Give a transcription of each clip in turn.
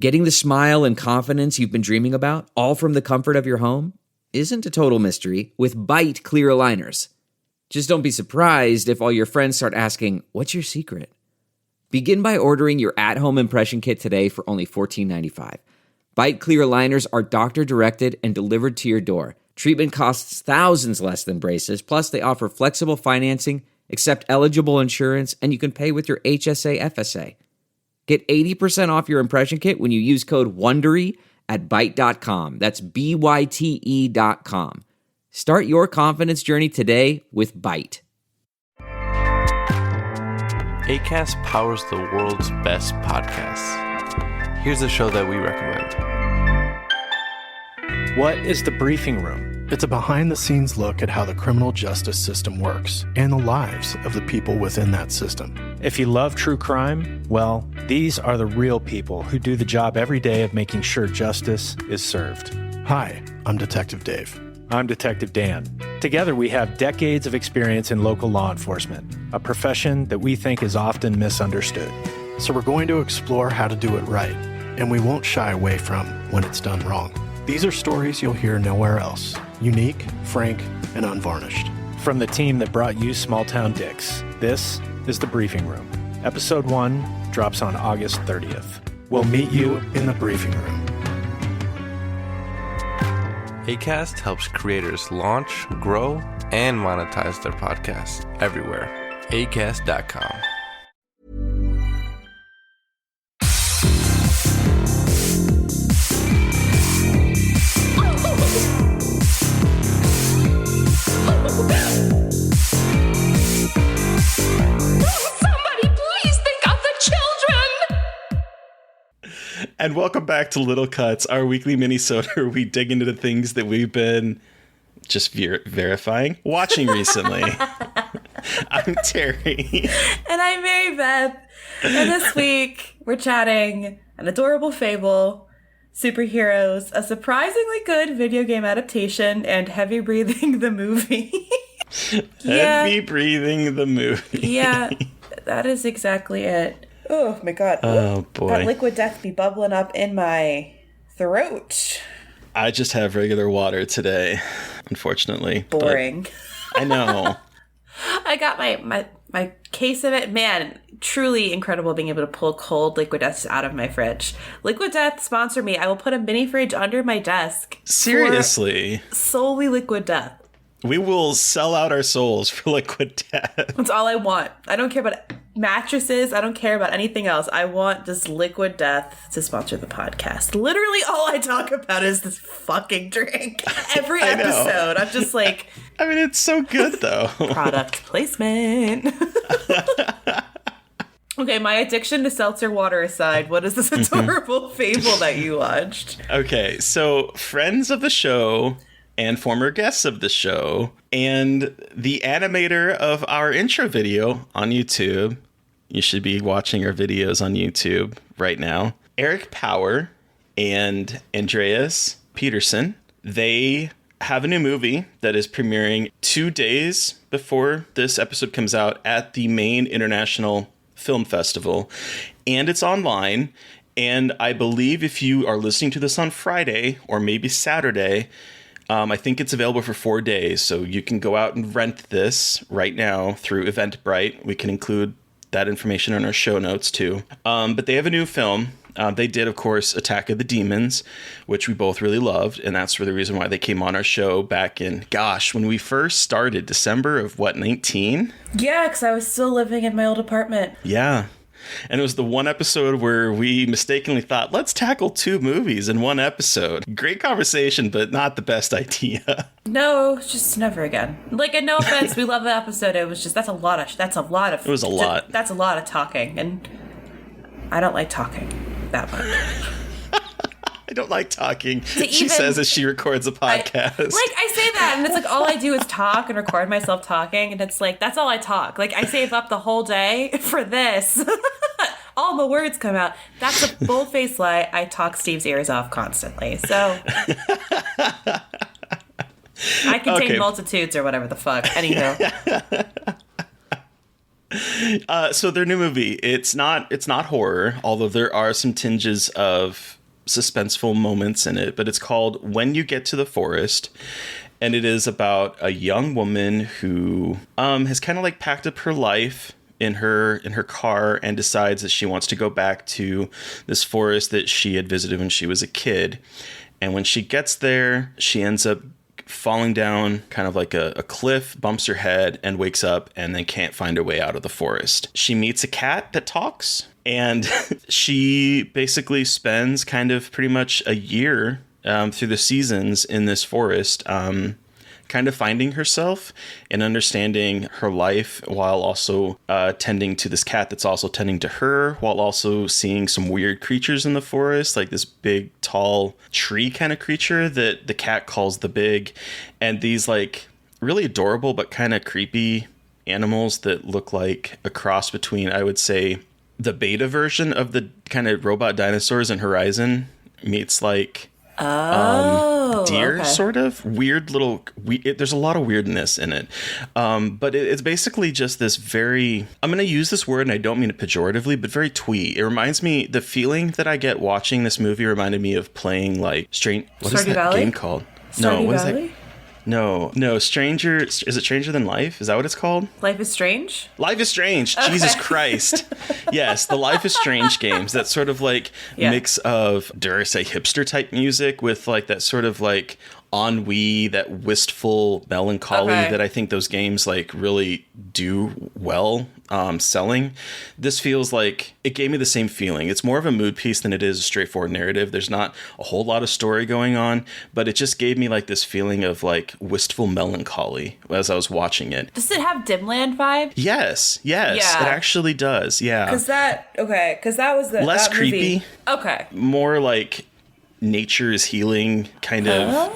Getting the smile and confidence you've been dreaming about, all from the comfort of your home, isn't a total mystery with Byte clear aligners. Just don't be surprised if all your friends start asking, "What's your secret?" Begin by ordering your at-home impression kit today for only $14.95. Byte clear aligners are doctor-directed and delivered to your door. Treatment costs thousands less than braces, plus they offer flexible financing, accept eligible insurance, and you can pay with your HSA FSA. Get 80% off your impression kit when you use code WONDERY at Byte.com. That's BYTE.com. Start your confidence journey today with Byte. Acast powers the world's best podcasts. Here's a show that we recommend. What is The Briefing Room? It's a behind-the-scenes look at how the criminal justice system works and the lives of the people within that system. If you love true crime, well, these are the real people who do the job every day of making sure justice is served. Hi, I'm Detective Dave. I'm Detective Dan. Together, we have decades of experience in local law enforcement, a profession that we think is often misunderstood. So we're going to explore how to do it right, and we won't shy away from when it's done wrong. These are stories you'll hear nowhere else. Unique, frank, and unvarnished. From the team that brought you Small Town Dicks, this is The Briefing Room. Episode 1 drops on August 30th. We'll meet you in the briefing room. Acast helps creators launch, grow, and monetize their podcasts everywhere. Acast.com. And welcome back to Little Cuts, our weekly mini-sode where we dig into the things that we've been just verifying, watching recently. I'm Terry. And I'm Mary Beth. And this week, we're chatting an adorable fable, superheroes, a surprisingly good video game adaptation, and Heavy Breathing the movie. Heavy Breathing the movie. Yeah, that is exactly it. Oh my god. Oh boy. That liquid death be bubbling up in my throat. I just have regular water today, unfortunately. Boring. I know. I got my case of it. Man, truly incredible being able to pull cold Liquid Death out of my fridge. Liquid Death, sponsor me. I will put a mini fridge under my desk. Seriously. Solely Liquid Death. We will sell out our souls for Liquid Death. That's all I want. I don't care about mattresses. I don't care about anything else. I want just Liquid Death to sponsor the podcast. Literally all I talk about is this fucking drink. Every episode. I'm just like... I mean, it's so good, though. Product placement. Okay, my addiction to seltzer water aside, what is this adorable fable that you watched? Okay, so friends of the show... and former guests of the show, and the animator of our intro video on YouTube. You should be watching our videos on YouTube right now. Eric Power and Andreas Peterson. They have a new movie that is premiering 2 days before this episode comes out at the Maine International Film Festival. And it's online. And I believe if you are listening to this on Friday or maybe Saturday, I think it's available for 4 days, so you can go out and rent this right now through Eventbrite. We can include that information in our show notes, too. But they have a new film. They did, of course, Attack of the Demons, which we both really loved, and that's for the reason why they came on our show back in, when we first started, December of, 19? Yeah, because I was still living in my old apartment. Yeah. And it was the one episode where we mistakenly thought, let's tackle 2 movies in one episode. Great conversation, but not the best idea. No, just never again. Like, and no offense, we love the episode. It was just, that's a lot of. It was a lot. That's a lot of talking, and I don't like talking that much. I don't like talking. She says as she records a podcast. I say that, and it's like all I do is talk and record myself talking, and it's like, that's all I talk. Like, I save up the whole day for this. All the words come out. That's a full-faced lie. I talk Steve's ears off constantly. So I contain multitudes or whatever the fuck. Anywho. So their new movie, it's not horror, although there are some tinges of suspenseful moments in it, but it's called When You Get to the Forest. And it is about a young woman who has kind of like packed up her life in her car and decides that she wants to go back to this forest that she had visited when she was a kid. And when she gets there, she ends up falling down kind of like a cliff, bumps her head, and wakes up and then can't find her way out of the forest. She meets a cat that talks, and she basically spends kind of pretty much a year through the seasons in this forest, kind of finding herself and understanding her life while also tending to this cat that's also tending to her, while also seeing some weird creatures in the forest, like this big, tall tree kind of creature that the cat calls the Big, and these like really adorable but kind of creepy animals that look like a cross between, I would say, the beta version of the kind of robot dinosaurs in Horizon meets like deer, okay. sort of weird little there's a lot of weirdness in it, but it's basically just this very, I'm going to use this word and I don't mean it pejoratively, but very twee. It reminds me, the feeling that I get watching this movie reminded me of playing like what is that Valley? game called? Stardew What is Valley? that? No, Stranger, is it Stranger Than Life? Is that what it's called? Life is Strange? Life is Strange. Jesus Christ. Yes, the Life is Strange games. That sort of like mix of, dare I say, hipster type music with like that sort of like ennui, that wistful melancholy that I think those games like really do well selling. This feels like it gave me the same feeling. It's more of a mood piece than it is a straightforward narrative. There's not a whole lot of story going on, but it just gave me like this feeling of like wistful melancholy as I was watching it. Does it have Dimland vibe? Yes, it actually does. Yeah. Because that was the less that movie. creepy. Okay. More like nature is healing kind of.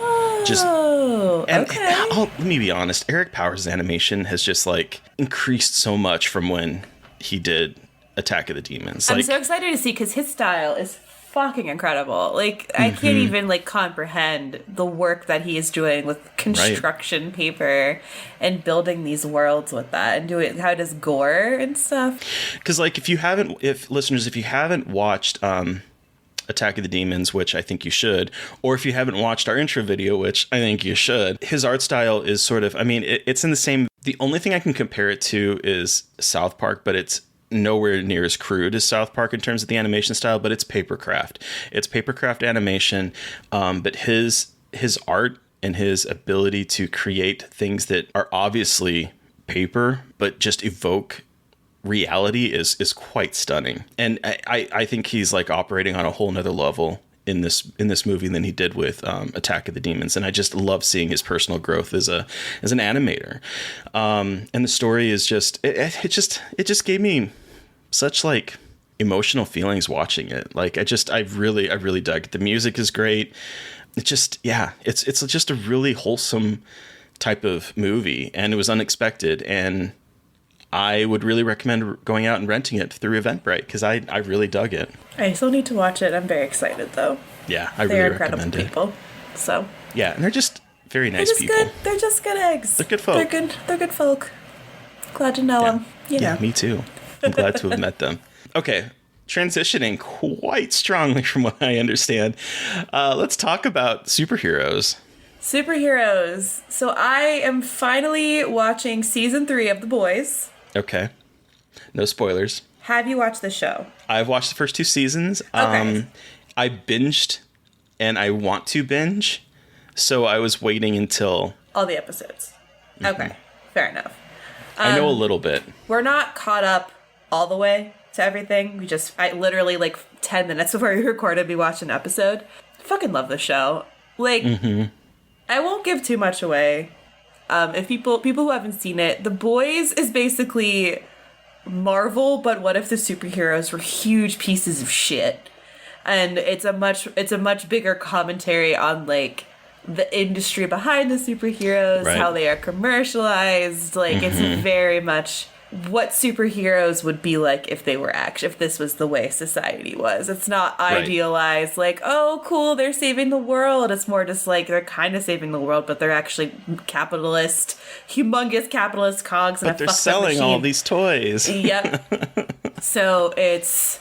Let me be honest, Eric Powers' animation has just like increased so much from when he did Attack of the Demons. I'm so excited to see, because his style is fucking incredible. Like, I can't even like comprehend the work that he is doing with construction paper and building these worlds with that, and doing how it does gore and stuff. Because like if you haven't watched Attack of the Demons, which I think you should, or if you haven't watched our intro video, which I think you should, his art style is sort of, I mean, it's in the same, the only thing I can compare it to is South Park, but it's nowhere near as crude as South Park in terms of the animation style, but it's papercraft. It's papercraft animation, but his art and his ability to create things that are obviously paper, but just evoke reality is quite stunning. And I think he's like operating on a whole nother level in this movie than he did with Attack of the Demons. And I just love seeing his personal growth as an animator. And the story is just, it just gave me such like emotional feelings watching it. Like I really dug it. The music is great. It just, it's just a really wholesome type of movie, and it was unexpected. And I would really recommend going out and renting it through Eventbrite, because I really dug it. I still need to watch it. I'm very excited, though. Yeah, I They're really recommend it. incredible people. So yeah, and they're just very nice people. They're just good eggs. They're good folk. They're good folk. Glad to know them. Yeah, me too. I'm glad to have met them. Okay, transitioning quite strongly from what I understand. Let's talk about superheroes. Superheroes. So I am finally watching season 3 of The Boys. Okay. No spoilers. Have you watched the show? I've watched the first 2 seasons. Okay. I binged, and I want to binge, so I was waiting until All the episodes. Okay, fair enough. I know a little bit. We're not caught up all the way to everything. I literally like 10 minutes before we recorded, we watched an episode. Fucking love the show. Like, I won't give too much away. If people who haven't seen it, The Boys is basically Marvel, but what if the superheroes were huge pieces of shit? And it's a much bigger commentary on like the industry behind the superheroes, how they are commercialized. Like it's very much what superheroes would be like if they were if this was the way society was. It's not idealized like, oh, cool, they're saving the world. It's more just like they're kind of saving the world, but they're actually humongous capitalist cogs. But they're selling all these toys. Yep. So it's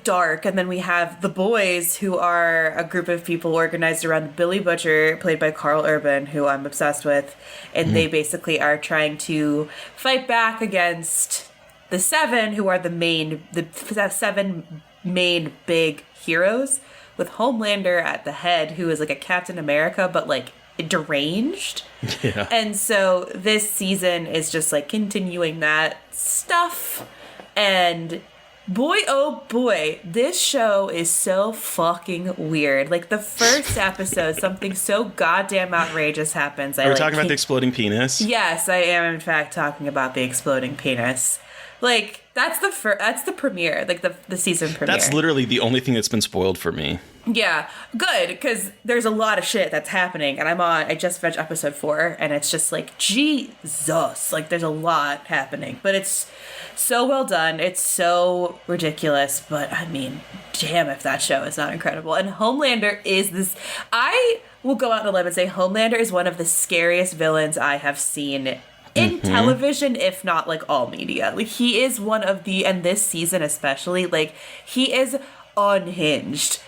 dark. And then we have the boys, who are a group of people organized around Billy Butcher, played by Carl Urban, who I'm obsessed with. And they basically are trying to fight back against the Seven, who are the seven main big heroes, with Homelander at the head, who is like a Captain America, but like deranged. Yeah. And so this season is just like continuing that stuff. And boy, oh boy, this show is so fucking weird. Like, the first episode, something so goddamn outrageous happens. Are we talking about the exploding penis? Yes, I am, in fact, talking about the exploding penis. Like, that's the premiere, like, the season premiere. That's literally the only thing that's been spoiled for me. Yeah, good, because there's a lot of shit that's happening, and I just finished episode 4, and it's just like, Jesus, like, there's a lot happening, but it's so well done, it's so ridiculous, but, I mean, damn if that show is not incredible, and Homelander is this, I will go out on a limb and say Homelander is one of the scariest villains I have seen in television, if not, like, all media. Like, he is one of and this season especially, like, he is unhinged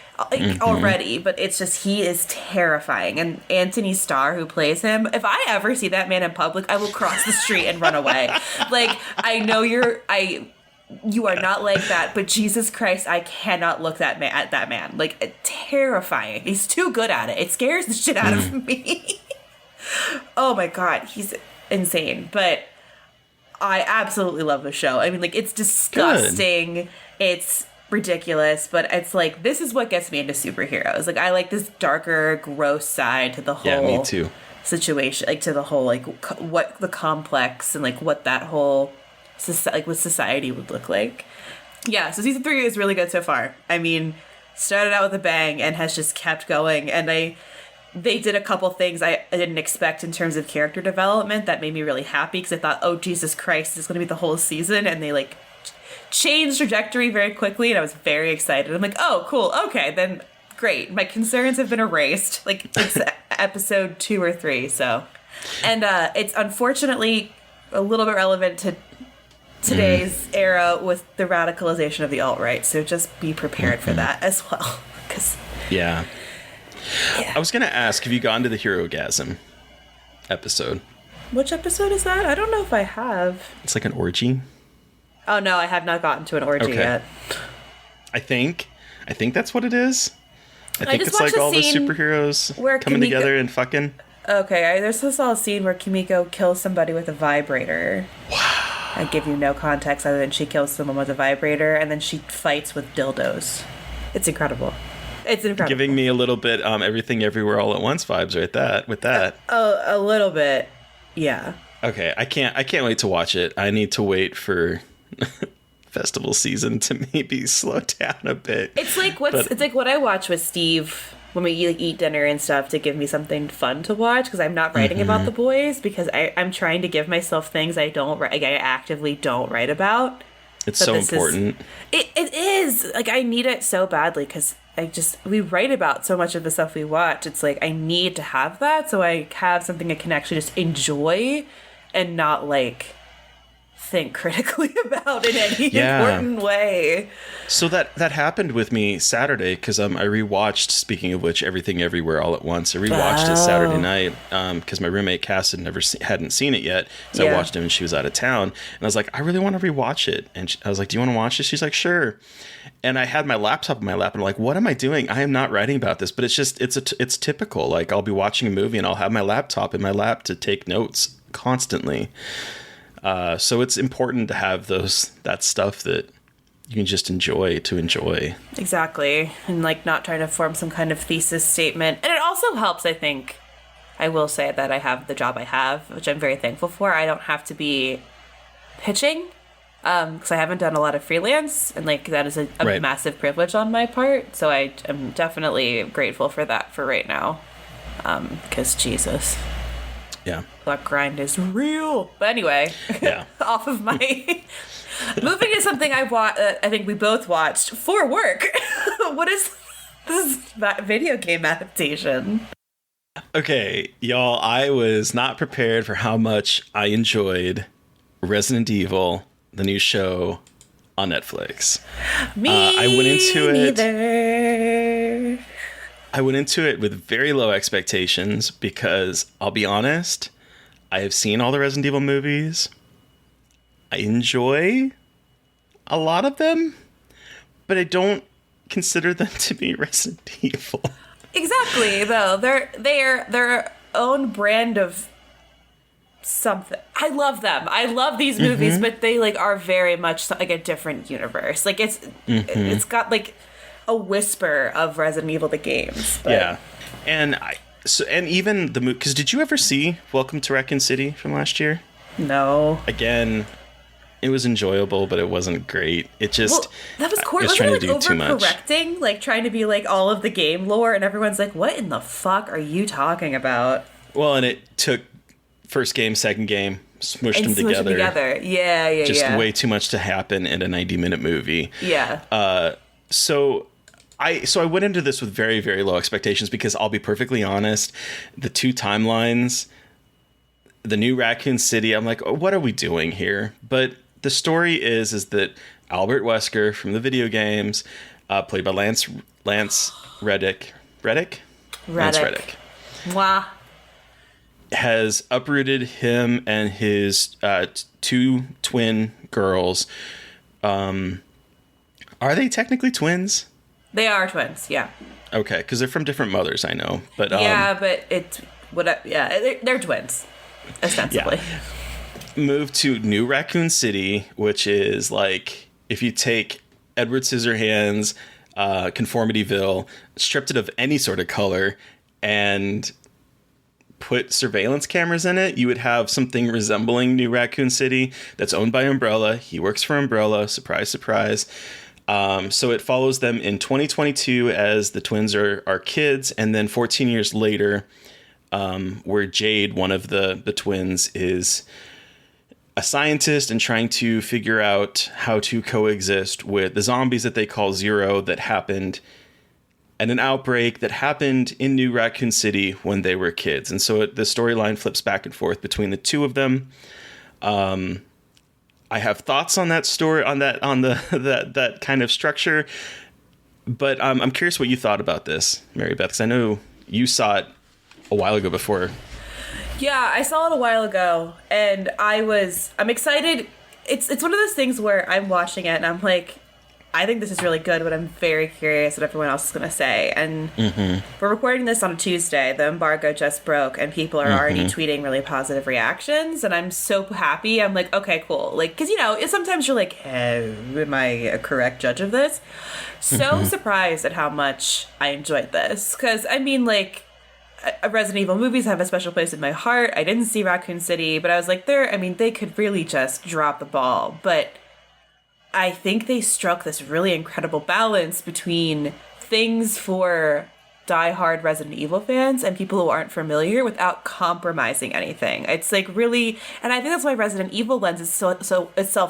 already, but it's just, he is terrifying. And Anthony Starr, who plays him, if I ever see that man in public, I will cross the street and run away. Like, I know you are not like that, but Jesus Christ, I cannot look at that man. Like, terrifying. He's too good at it. It scares the shit out of me. Oh my God, he's insane. But I absolutely love the show. I mean, like, it's disgusting. Good. It's ridiculous, but it's like, this is what gets me into superheroes. Like, I like this darker, gross side to the whole me too. Situation, like, to the whole, like, what the complex and, like, what that whole what society would look like. Yeah, so season 3 is really good so far. I mean, started out with a bang and has just kept going, and they did a couple things I didn't expect in terms of character development that made me really happy, because I thought, oh, Jesus Christ, it's going to be the whole season, and they, like, changed trajectory very quickly, and I was very excited. I'm like, oh, cool, okay, then great. My concerns have been erased. Like, it's episode 2 or 3, so. And it's unfortunately a little bit relevant to today's era with the radicalization of the alt-right, so just be prepared for that as well. Yeah. I was going to ask, have you gone to the Herogasm episode? Which episode is that? I don't know if I have. It's like an orgy. Oh, no, I have not gotten to an orgy yet. I think that's what it is. I think it's like all the superheroes coming together and fucking. Okay, I just saw a scene where Kimiko kills somebody with a vibrator. Wow. I give you no context other than she kills someone with a vibrator, and then she fights with dildos. It's incredible. It's incredible. Giving me a little bit Everything Everywhere All at Once vibes with that. A little bit, yeah. Okay, I can't wait to watch it. I need to wait for festival season to maybe slow down a bit. It's like what I watch with Steve when we eat dinner and stuff, to give me something fun to watch, because I'm not writing about the boys, because I'm trying to give myself things I actively don't write about. It's so important. It is. Like, I need it so badly, because we write about so much of the stuff we watch. It's like, I need to have that, so I have something I can actually just enjoy and not, like, think critically about in any important way. So that happened with me Saturday, because I rewatched, speaking of which, Everything Everywhere All at Once. I rewatched it Saturday night because my roommate Cass hadn't seen it yet. So I watched it and she was out of town. And I was like, I really want to rewatch it. And I was like, do you want to watch it? She's like, sure. And I had my laptop in my lap, and I'm like, what am I doing? I am not writing about this. But it's just, it's typical. Like, I'll be watching a movie and I'll have my laptop in my lap to take notes constantly. So it's important to have that stuff that you can just enjoy. Exactly. And, like, not trying to form some kind of thesis statement. And it also helps, I think, I will say that I have the job I have, which I'm very thankful for. I don't have to be pitching, because I haven't done a lot of freelance, and, like, that is a massive privilege on my part. So I am definitely grateful for that for right now, because Jesus. Yeah. That grind is real. But anyway, Yeah. off of my... Moving to something I think we both watched for work. What is this video game adaptation? Okay, y'all, I was not prepared for how much I enjoyed Resident Evil, the new show on Netflix. I went into it. Neither. I went into it with very low expectations because I'll be honest, I have seen all the Resident Evil movies. I enjoy a lot of them, but I don't consider them to be Resident Evil. Exactly, though. They're their own brand of something. I love them. I love these movies, but they like are very much like a different universe. Like it's got like a whisper of Resident Evil the games. But Yeah. And even the movie, because did you ever see Welcome to Raccoon City from last year? no. Again, it was enjoyable, but it wasn't great. It just That was cool. was Wasn't trying it to like do too much. overcorrecting? Like trying to be like all of the game lore, and everyone's like, "What in the fuck are you talking about?" Well, and it took first game, second game, smushed them Smush them together. Yeah, Just yeah. way too much to happen in a 90-minute movie. Yeah. So I went into this with very, very low expectations because I'll be perfectly honest, the two timelines, the new Raccoon City, I'm like, oh, what are we doing here? But the story is that Albert Wesker from the video games, played by Lance Reddick. Lance Reddick. Mwah. Has uprooted him and his two twin girls. Are they technically twins? They are twins. Yeah. Okay, because they're from different mothers, I know. But Yeah, but they're twins, ostensibly. moved to New Raccoon City, which is like if you take Edward Scissorhands, Conformityville, stripped it of any sort of color, and put surveillance cameras in it, you would have something resembling New Raccoon City that's owned by Umbrella. He works for Umbrella. Surprise, surprise. So it follows them in 2022 as the twins are kids, and then 14 years later, where Jade, one of the twins, is a scientist and trying to figure out how to coexist with the zombies that they call Zero that happened at an outbreak that happened in New Raccoon City when they were kids. And so the storyline flips back and forth between the two of them. I have thoughts on that story, on that kind of structure, but I'm curious what you thought about this, Mary Beth, because I know you saw it a while ago before. Yeah, I saw it a while ago, and I'm excited. It's one of those things where I'm watching it, and I'm like, I think this is really good, but I'm very curious what everyone else is going to say. And we're recording this on a Tuesday. The embargo just broke, and people are already tweeting really positive reactions, and I'm so happy. I'm like, okay, cool. Like, because, sometimes you're like, am I a correct judge of this? So surprised at how much I enjoyed this. Because, I mean, like, Resident Evil movies have a special place in my heart. I didn't see Raccoon City, but I was like, they could really just drop the ball. But I think they struck this really incredible balance between things for diehard Resident Evil fans and people who aren't familiar without compromising anything. It's like really, and I think that's why Resident Evil lends itself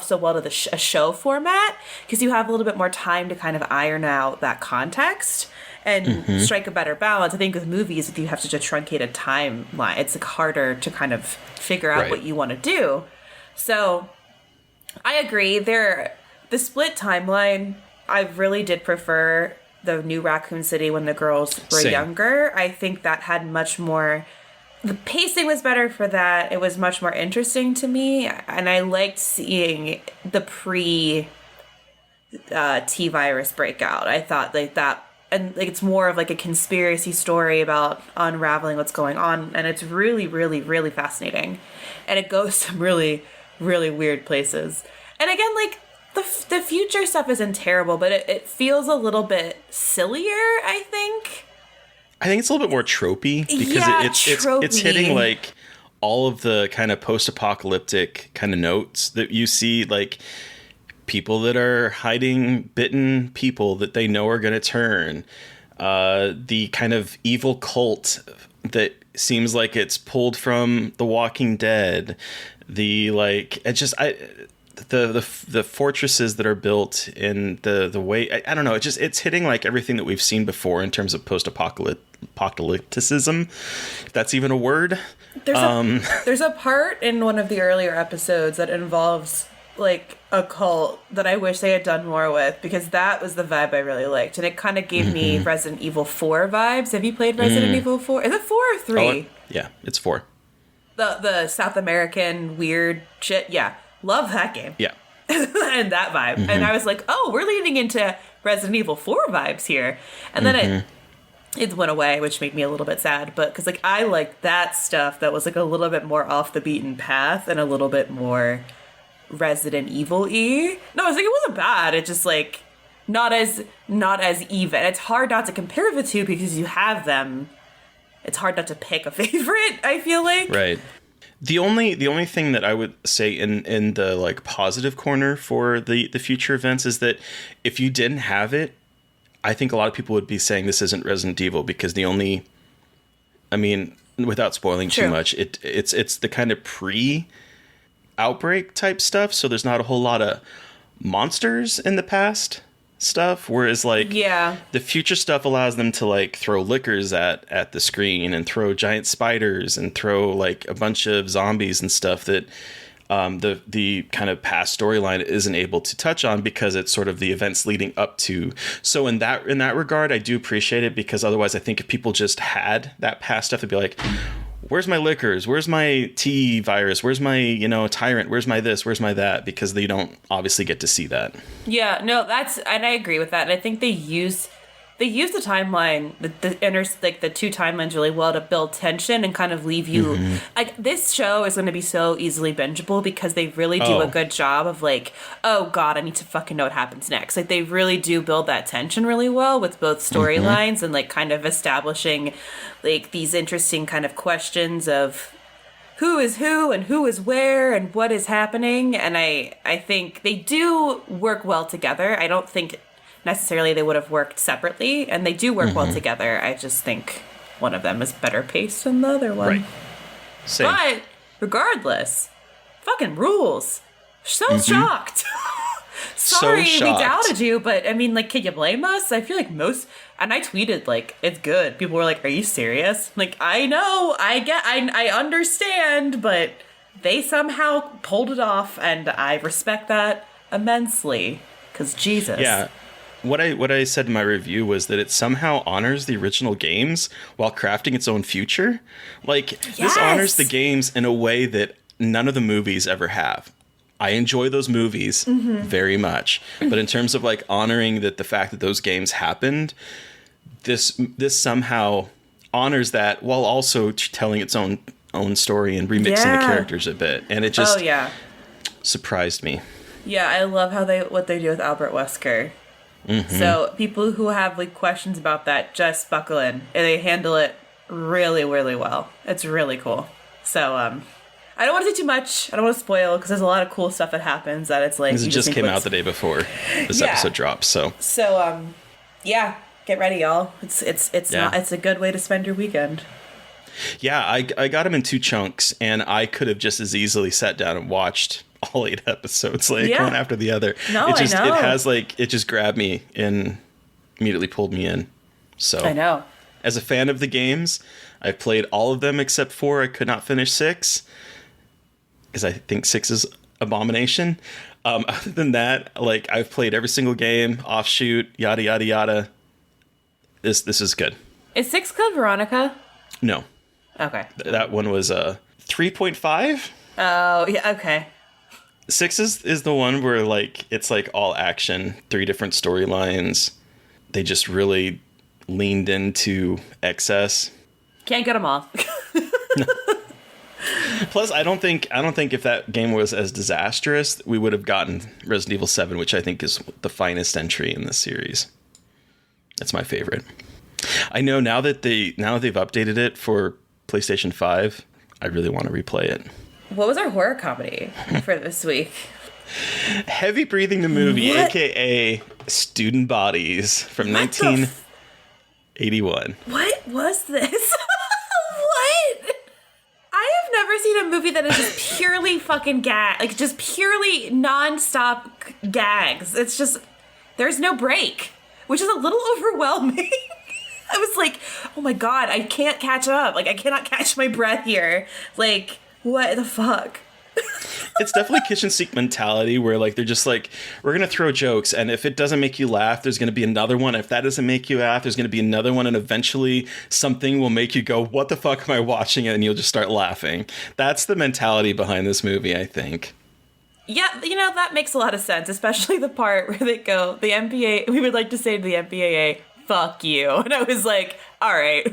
so well to a show format, because you have a little bit more time to kind of iron out that context and strike a better balance. I think with movies, if you have such a truncated timeline, it's like harder to kind of figure out what you want to do. So I agree. The split timeline, I really did prefer the New Raccoon City when the girls were younger. I think that had much more... The pacing was better for that. It was much more interesting to me. And I liked seeing the pre-T-virus breakout. I thought like that... And like it's more of like a conspiracy story about unraveling what's going on. And it's really, really, really fascinating. And it goes some really, really weird places. And again, like... The future stuff isn't terrible, but it feels a little bit sillier, I think. I think it's a little bit more tropey because it's hitting like all of the kind of post-apocalyptic kind of notes that you see, like people that are hiding bitten people that they know are going to turn, the kind of evil cult that seems like it's pulled from The Walking Dead. The fortresses that are built in the way, I don't know, it's hitting like everything that we've seen before in terms of post-apocalypticism, if that's even a word. There's a part in one of the earlier episodes that involves like a cult that I wish they had done more with, because that was the vibe I really liked, and it kind of gave me Resident Evil 4 vibes. Have you played Resident Evil 4? Is it 4 or 3? Oh, yeah, it's 4. The South American weird shit. Yeah, love that game. Yeah. And that vibe. And I was like, oh, we're leaning into Resident Evil 4 vibes here. And then it went away, which made me a little bit sad. But because like I liked that stuff that was like a little bit more off the beaten path and a little bit more Resident Evil-y. No, I was like, it wasn't bad. It just like not as even. It's hard not to compare the two because you have them. It's hard not to pick a favorite, I feel like. Right. The only thing that I would say in the like positive corner for the future events is that if you didn't have it, I think a lot of people would be saying this isn't Resident Evil, because without spoiling too much, it's the kind of pre-outbreak type stuff, so there's not a whole lot of monsters in the past stuff, whereas like the future stuff allows them to like throw lickers at the screen and throw giant spiders and throw like a bunch of zombies and stuff that the kind of past storyline isn't able to touch on, because it's sort of the events leading up to. So in that regard, I do appreciate it, because otherwise I think if people just had that past stuff, they'd be like, where's my lickers? Where's my T virus? Where's my, tyrant? Where's my this? Where's my that? Because they don't obviously get to see that. Yeah, no, and I agree with that. And I think they use the timeline, the two timelines really well to build tension and kind of leave you like, this show is going to be so easily bingeable because they really do a good job of like, oh God, I need to fucking know what happens next. Like they really do build that tension really well with both storylines and like kind of establishing like these interesting kind of questions of who is who and who is where and what is happening. And I think they do work well together. I don't think necessarily they would have worked separately, and they do work well together. I just think one of them is better paced than the other one. Right. Same. But regardless, fucking rules. So shocked. Sorry we doubted you, but I mean, like, can you blame us? I feel like and I tweeted like, it's good. People were like, are you serious? Like, I know, I understand, but they somehow pulled it off, and I respect that immensely, because Jesus. Yeah. What I said in my review was that it somehow honors the original games while crafting its own future. Like, this honors the games in a way that none of the movies ever have. I enjoy those movies very much, but in terms of like honoring that the fact that those games happened, this somehow honors that while also telling its own story and remixing the characters a bit, and it just surprised me. Yeah, I love what they do with Albert Wesker. So people who have like questions about that, just buckle in, and they handle it really, really well. It's really cool. So I don't want to say too much. I don't want to spoil, because there's a lot of cool stuff that happens that it's like, it just came out the day before this episode drops. So get ready, y'all. It's a good way to spend your weekend. Yeah, I got them in 2 chunks, and I could have just as easily sat down and watched all 8 episodes, like one after the other. No, it just, I know. It has like, it just grabbed me and immediately pulled me in. So I know. As a fan of the games, I've played all of them except 4. I could not finish 6 because I think 6 is abomination. Other than that, like, I've played every single game, Offshoot, yada yada yada. This is good. Is 6 Code Veronica? No. Okay. That one was 3.5. Oh yeah. Okay. 6 is the one where like it's like all action, 3 different storylines. They just really leaned into excess. Can't get them all. Plus, I don't think if that game was as disastrous, we would have gotten Resident Evil 7, which I think is the finest entry in this series. That's my favorite. I know now that they've updated it for PlayStation 5, I really want to replay it. What was our horror comedy for this week? Heavy Breathing the Movie, a.k.a. Student Bodies from 1981. What was this? What? seen a movie that is just purely fucking like just purely nonstop gags. It's just, there's no break, which is a little overwhelming. I was like, oh my God, I can't catch up. Like, I cannot catch my breath here. Like, what the fuck? It's definitely kitchen sink mentality where like they're just like, we're gonna throw jokes, and if it doesn't make you laugh, there's gonna be another one. If that doesn't make you laugh, there's gonna be another one, and eventually something will make you go, what the fuck am I watching? And you'll just start laughing. That's the mentality behind this movie, I think. Yeah, you know, that makes a lot of sense, especially the part where they go, the MPA, we would like to say to the MPAA, fuck you. And I was like, all right.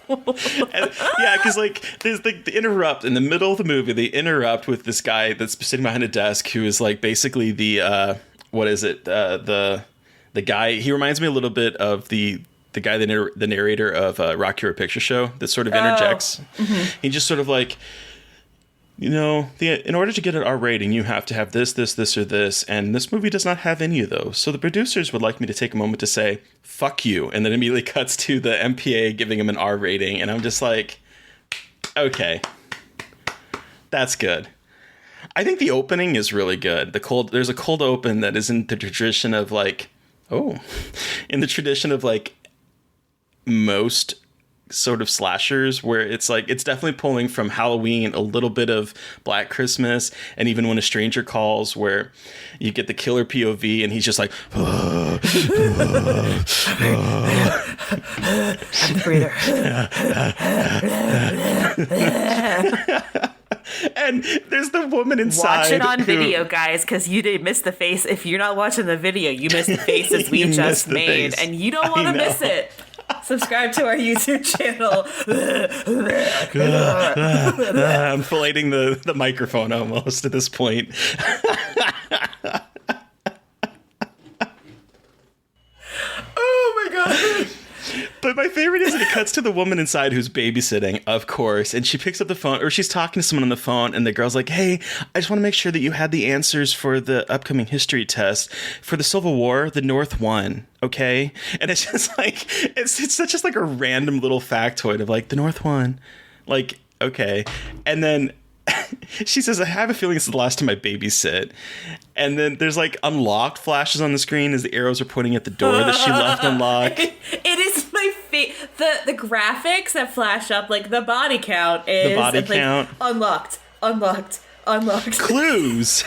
And, yeah, because like there's the interrupt in the middle of the movie. They interrupt with this guy that's sitting behind a desk who is like basically the what is it? The guy. He reminds me a little bit of the guy, the narrator of Rocky Horror Picture Show that sort of interjects. He just sort of like, you know, in order to get an R rating, you have to have this, or this, and this movie does not have any of those. So the producers would like me to take a moment to say, fuck you, and then immediately cuts to the MPA giving him an R rating, and I'm just like, okay, that's good. I think the opening is really good. There's a cold open that isn't the tradition of like, in the tradition of like most sort of slashers, where it's like it's definitely pulling from Halloween, a little bit of Black Christmas, and even When a Stranger Calls, where you get the killer POV and he's just like I'm the breather. and there's the woman inside. Watch it on video, guys, because you did miss the face. If you're not watching the video, you missed the faces we just made, and you don't want to miss it. Subscribe to our YouTube channel. I'm filleting the microphone almost at this point. Oh my God. But my favorite is that it cuts to the woman inside who's babysitting, of course, and she picks up the phone, or she's talking to someone on the phone, and the girl's like, hey, I just want to make sure that you had the answers for the upcoming history test. For the Civil War, the North won, okay? And it's just like, it's such just like a random little factoid of like, the North won. Like, okay. And then she says, I have a feeling this is the last time I babysit. And then there's like unlocked flashes on the screen as the arrows are pointing at the door that she left unlocked. It is my the graphics that flash up, like the body count is The body like, count. unlocked. Clues.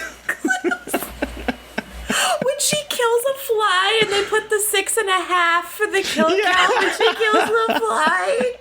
When she kills a fly and they put the 6.5 for the kill count when she kills the fly.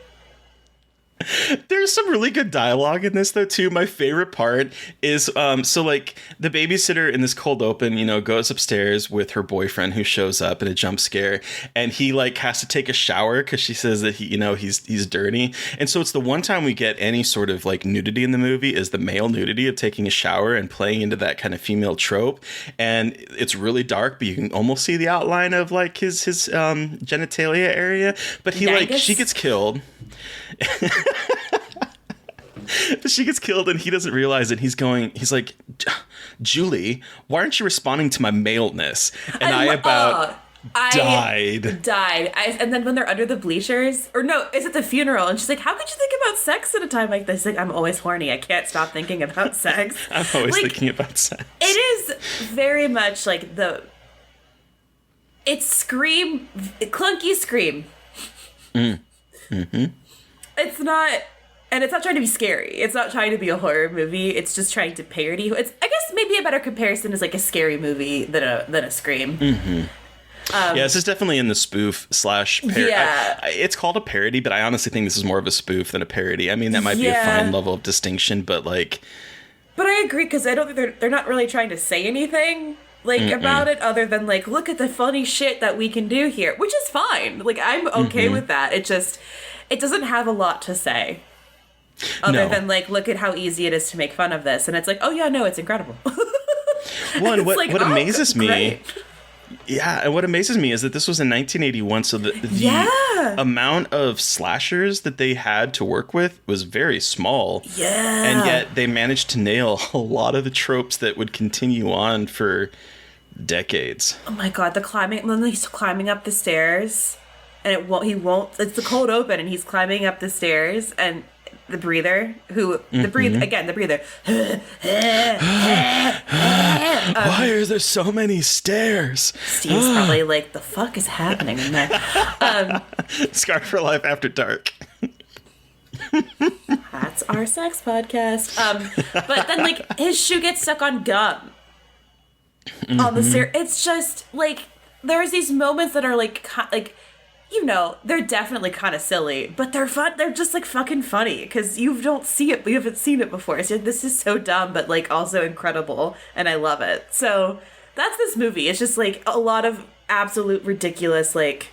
There's some really good dialogue in this, though, too. My favorite part is, so, like, the babysitter in this cold open, you know, goes upstairs with her boyfriend who shows up in a jump scare, and he, like, has to take a shower because she says that, he's dirty. And so it's the one time we get any sort of, like, nudity in the movie is the male nudity of taking a shower and playing into that kind of female trope. And it's really dark, but you can almost see the outline of, like, his genitalia area. But she gets killed. But she gets killed and he doesn't realize it. He's like, Julie, why aren't you responding to my maleness? And I died. And then when they're under the bleachers, or no, is it the funeral? And she's like, how could you think about sex at a time like this? Like, I'm always horny. I can't stop thinking about sex. I'm always thinking about sex. It is very much like it's Scream, clunky Scream. Mm-hmm. It's not trying to be scary. It's not trying to be a horror movie. It's just trying to parody. I guess maybe a better comparison is like a scary movie than a Scream. Mm-hmm. Yeah, this is definitely in the spoof / parody. Yeah. It's called a parody, but I honestly think this is more of a spoof than a parody. I mean, that might be a fine level of distinction, but like... But I agree, because I don't think they're not really trying to say anything about it other than like, look at the funny shit that we can do here, which is fine. Like, I'm okay with that. It doesn't have a lot to say. Other than like, look at how easy it is to make fun of this. And it's like, oh yeah, no, it's incredible. One, what like, amazes me... Great. Yeah, and what amazes me is that this was in 1981, so the amount of slashers that they had to work with was very small. Yeah. And yet they managed to nail a lot of the tropes that would continue on for decades. Oh my god, when he's climbing up the stairs, and it's the cold open, and he's climbing up the stairs, and the breather, the breather. Why are there so many stairs? Steve's probably like, the fuck is happening in there? Scar for Life After Dark. That's our sex podcast. But then like his shoe gets stuck on gum on the stair. It's just like there's these moments that are like you know, they're definitely kind of silly, but they're fun. They're just like fucking funny because you don't see it. We haven't seen it before. So this is so dumb, but like also incredible, and I love it. So that's this movie. It's just like a lot of absolute ridiculous, like,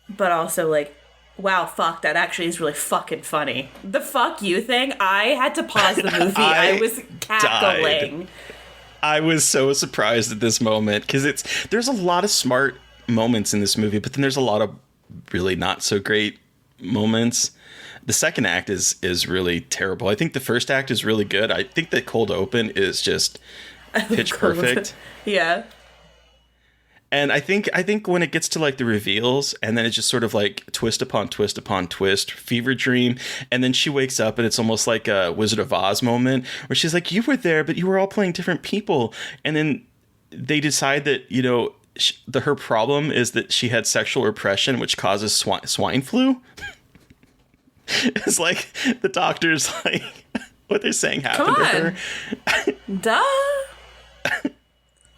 but also like, wow, fuck, that actually is really fucking funny. The fuck you thing, I had to pause the movie. I was cackling. Died. I was so surprised at this moment because there's a lot of smart moments in this movie, but then there's a lot of really not so great moments. The second act is really terrible. I think the first act is really good. I think that cold open is just pitch perfect. Yeah. And I think when it gets to like the reveals and then it's just sort of like twist upon twist upon twist, fever dream, and then she wakes up and it's almost like a Wizard of Oz moment where she's like, you were there, but you were all playing different people. And then they decide that, you know, her problem is that she had sexual repression, which causes swine flu. It's like the doctor's like, what they're saying happened to her. Duh.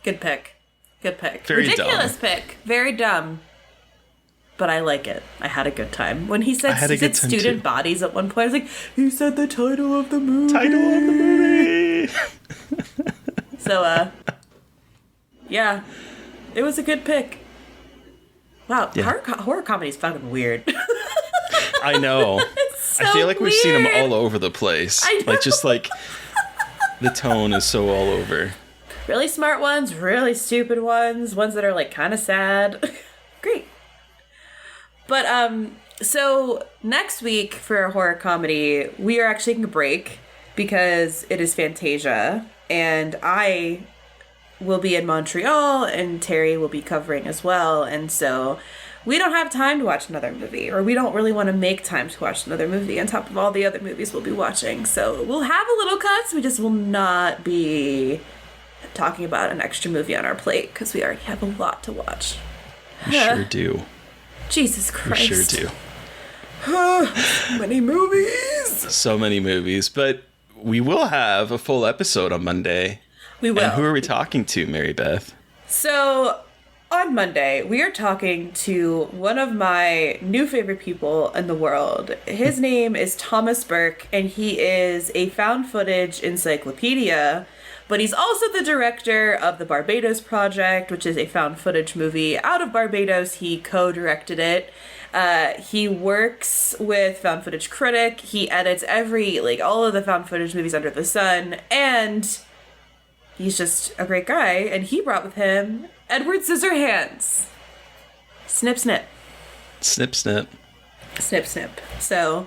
Good pick. Very ridiculous dumb. pick. Very dumb. But I like it. I had a good time. When he said student too. bodies at one point, I was like, he said the title of the movie. So, yeah. It was a good pick. Wow, Yeah. horror comedy is fucking weird. I know. So I feel like we've seen them weird. all over the place. I know. Like, just like the tone is so all over. Really smart ones, really stupid ones that are like kind of sad. Great. But so next week for a horror comedy, we are actually taking a break because it is Fantasia, and I will be in Montreal and Terry will be covering as well, and so we don't have time to watch another movie, or we don't really want to make time to watch another movie on top of all the other movies we'll be watching. So we'll have a little cuts, we just will not be talking about an extra movie on our plate because we already have a lot to watch. We sure do. Jesus We Christ. sure do. Many movies. So many movies, but we will have a full episode on Monday. We will. And who are we talking to, Mary Beth? So on Monday, we are talking to one of my new favorite people in the world. His name is Thomas Burke, and he is a found footage encyclopedia, but he's also the director of the Barbados Project, which is a found footage movie out of Barbados. He co-directed it. He works with Found Footage Critic. He edits all of the found footage movies under the sun, and he's just a great guy, and he brought with him Edward Scissorhands. Snip, snip. Snip, snip. Snip, snip. So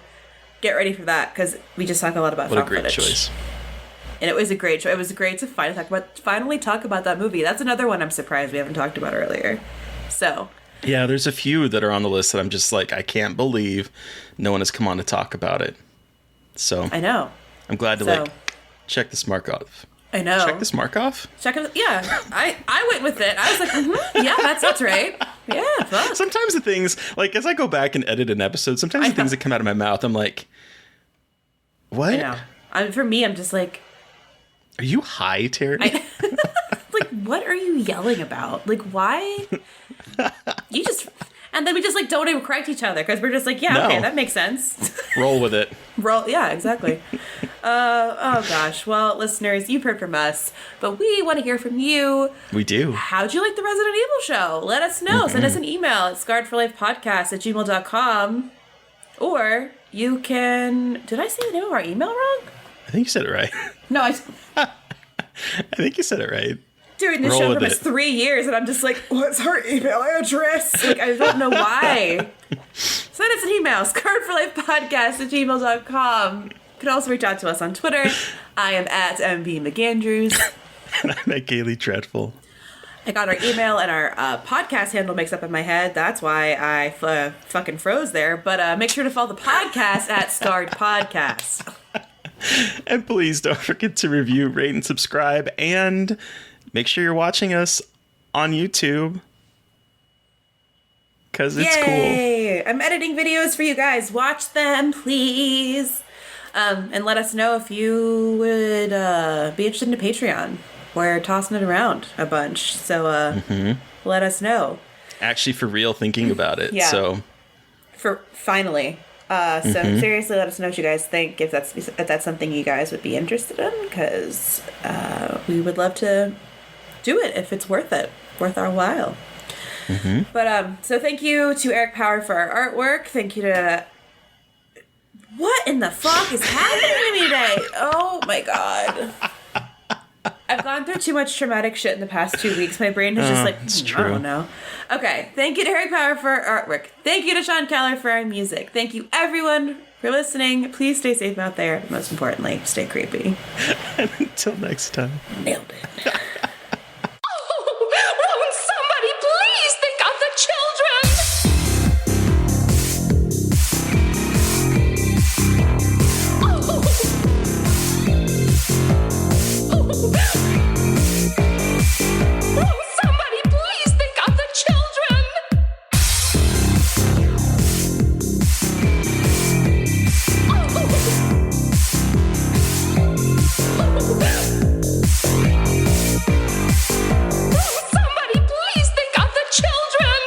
get ready for that, because we just talk a lot about What a found great footage. choice. And it was a great choice. It was great to finally talk about that movie. That's another one I'm surprised we haven't talked about earlier. So Yeah, there's a few that are on the list that I'm just like, I can't believe no one has come on to talk about it. So I know. I'm glad to check this mark off. I know. Check this mark off? Check it. Yeah, I went with it. I was like, yeah, that's right. Yeah, fuck. Sometimes the things, like as I go back and edit an episode, sometimes the things that come out of my mouth, I'm like, what? I know. For me, I'm just like, are you high, Terry? like, what are you yelling about? Like, why? You just, and then we just like don't even correct each other because we're just like, yeah, No. okay, that makes sense. Roll with it. Yeah, exactly. Oh gosh. Well, listeners, you've heard from us, but we want to hear from you. We do. How'd you like the Resident Evil show? Let us know. Send us an email at scarredforlifepodcast@gmail.com. Or you can, did I say the name of our email wrong? I think you said it right. No, I think you said it right. doing this Roll show for with almost it. 3 years, and I'm just like, what's her email address? Like, I don't know why. Send us an email, scarredforlifepodcast@gmail.com. You can also reach out to us on Twitter. I am at MB McAndrews. And I met Gailey Dreadful. I got our email and our podcast handle mixed up in my head. That's why I fucking froze there. But make sure to follow the podcast at Scarred Podcast. And please don't forget to review, rate, and subscribe. And make sure you're watching us on YouTube. Because it's cool. I'm editing videos for you guys. Watch them, please. And let us know if you would be interested in a Patreon. We're tossing it around a bunch. So let us know. Actually, for real, thinking about it. Yeah. So Finally. So seriously, let us know what you guys think, if that's something you guys would be interested in, because we would love to do it if it's worth our while. But so thank you to Eric Power for our artwork. Thank you to... What in the fuck is happening to me today? Oh my god. I've gone through too much traumatic shit in the past 2 weeks. My brain has just it's I true. don't know. Okay. Thank you to Eric Power for our artwork. Thank you to Sean Keller for our music. Thank you everyone for listening. Please stay safe out there. But most importantly, stay creepy. until next time. Nailed it. Won't somebody please think of the children? Won't somebody please think of the children? Somebody please think of the children!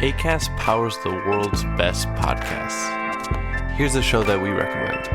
Acast powers the world's best podcasts. Here's a show that we recommend.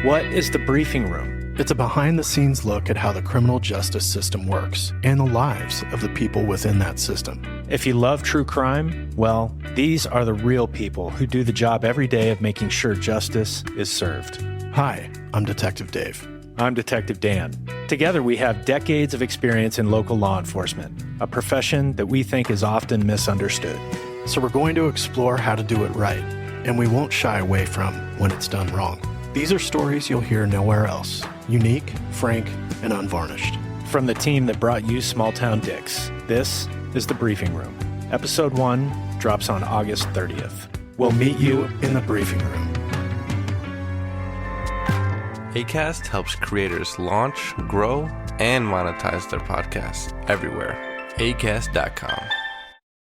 What is The Briefing Room? It's a behind-the-scenes look at how the criminal justice system works and the lives of the people within that system. If you love true crime, well, these are the real people who do the job every day of making sure justice is served. Hi, I'm Detective Dave. I'm Detective Dan. Together, we have decades of experience in local law enforcement, a profession that we think is often misunderstood. So we're going to explore how to do it right, and we won't shy away from when it's done wrong. These are stories you'll hear nowhere else. Unique, frank, and unvarnished. From the team that brought you Small Town Dicks, this is The Briefing Room. Episode 1 drops on August 30th. We'll meet you in the briefing room. Acast helps creators launch, grow, and monetize their podcasts everywhere. Acast.com.